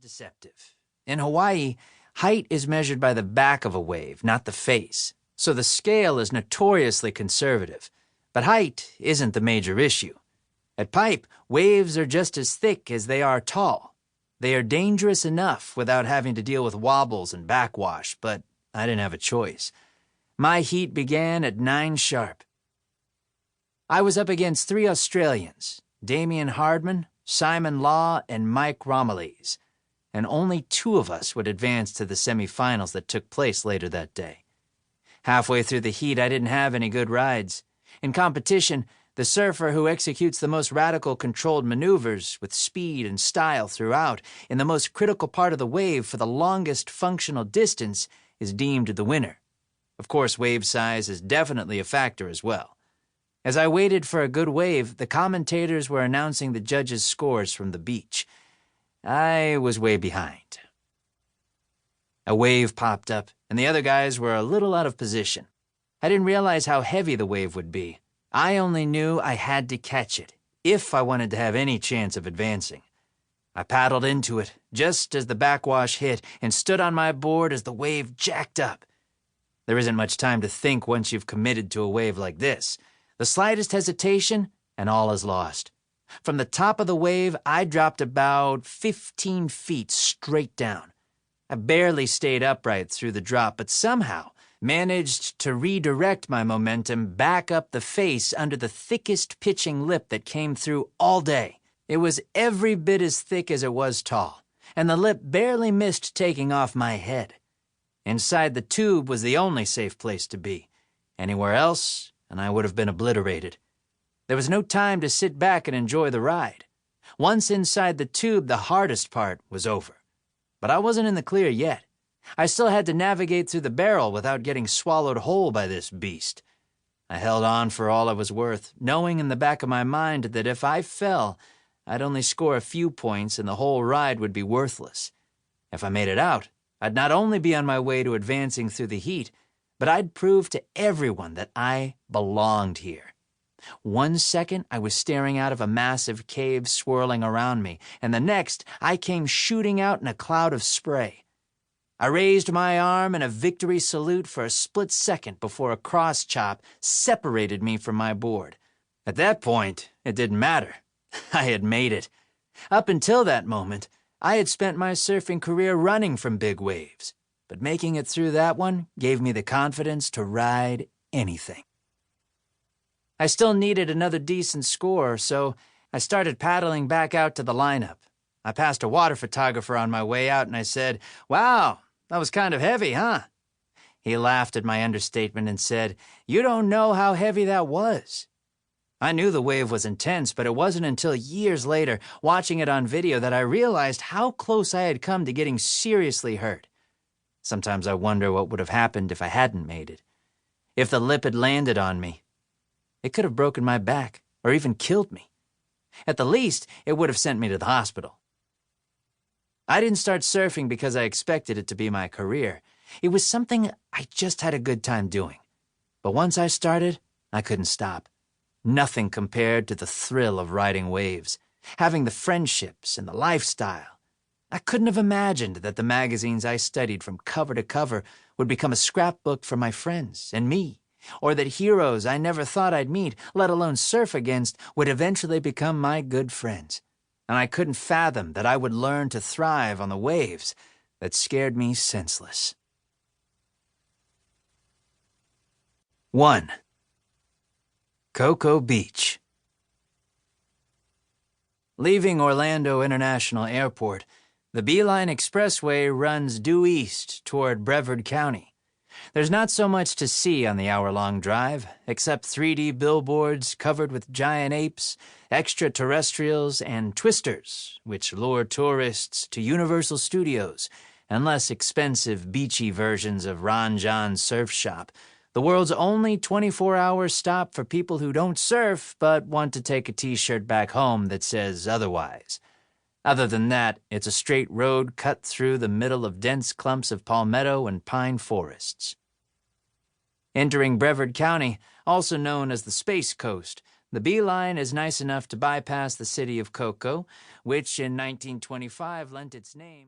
deceptive. In Hawaii, height is measured by the back of a wave, not the face, so the scale is notoriously conservative. But height isn't the major issue. At Pipe, waves are just as thick as they are tall. They are dangerous enough without having to deal with wobbles and backwash, but I didn't have a choice. My heat began at 9 sharp. I was up against 3 Australians, Damien Hardman, Simon Law, and Mike Romillies, and only 2 of us would advance to the semifinals that took place later that day. Halfway through the heat, I didn't have any good rides. In competition, the surfer who executes the most radical controlled maneuvers with speed and style throughout in the most critical part of the wave for the longest functional distance is deemed the winner. Of course, wave size is definitely a factor as well. As I waited for a good wave, the commentators were announcing the judges' scores from the beach. I was way behind. A wave popped up, and the other guys were a little out of position. I didn't realize how heavy the wave would be. I only knew I had to catch it, if I wanted to have any chance of advancing. I paddled into it, just as the backwash hit, and stood on my board as the wave jacked up. There isn't much time to think once you've committed to a wave like this. The slightest hesitation, and all is lost. From the top of the wave, I dropped about 15 feet straight down. I barely stayed upright through the drop, but somehow managed to redirect my momentum back up the face under the thickest pitching lip that came through all day. It was every bit as thick as it was tall, and the lip barely missed taking off my head. Inside the tube was the only safe place to be. Anywhere else, and I would have been obliterated. There was no time to sit back and enjoy the ride. Once inside the tube, the hardest part was over. But I wasn't in the clear yet. I still had to navigate through the barrel without getting swallowed whole by this beast. I held on for all I was worth, knowing in the back of my mind that if I fell, I'd only score a few points and the whole ride would be worthless. If I made it out, I'd not only be on my way to advancing through the heat, but I'd prove to everyone that I belonged here. 1 second, I was staring out of a massive cave swirling around me, and the next, I came shooting out in a cloud of spray. I raised my arm in a victory salute for a split second before a cross chop separated me from my board. At that point, it didn't matter. I had made it. Up until that moment, I had spent my surfing career running from big waves, but making it through that one gave me the confidence to ride anything. I still needed another decent score, so I started paddling back out to the lineup. I passed a water photographer on my way out and I said, "Wow, that was kind of heavy, huh?" He laughed at my understatement and said, "You don't know how heavy that was." I knew the wave was intense, but it wasn't until years later, watching it on video, that I realized how close I had come to getting seriously hurt. Sometimes I wonder what would have happened if I hadn't made it. If the lip had landed on me, it could have broken my back or even killed me. At the least, it would have sent me to the hospital. I didn't start surfing because I expected it to be my career. It was something I just had a good time doing. But once I started, I couldn't stop. Nothing compared to the thrill of riding waves, having the friendships and the lifestyle. I couldn't have imagined that the magazines I studied from cover to cover would become a scrapbook for my friends and me, or that heroes I never thought I'd meet, let alone surf against, would eventually become my good friends. And I couldn't fathom that I would learn to thrive on the waves that scared me senseless. 1. Cocoa Beach. Leaving Orlando International Airport, the Beeline Expressway runs due east toward Brevard County. There's not so much to see on the hour-long drive, except 3D billboards covered with giant apes, extraterrestrials, and twisters, which lure tourists to Universal Studios, and less expensive, beachy versions of Ron John's Surf Shop, the world's only 24-hour stop for people who don't surf but want to take a t-shirt back home that says otherwise. Other than that, it's a straight road cut through the middle of dense clumps of palmetto and pine forests. Entering Brevard County, also known as the Space Coast, the Beeline is nice enough to bypass the city of Cocoa, which in 1925 lent its name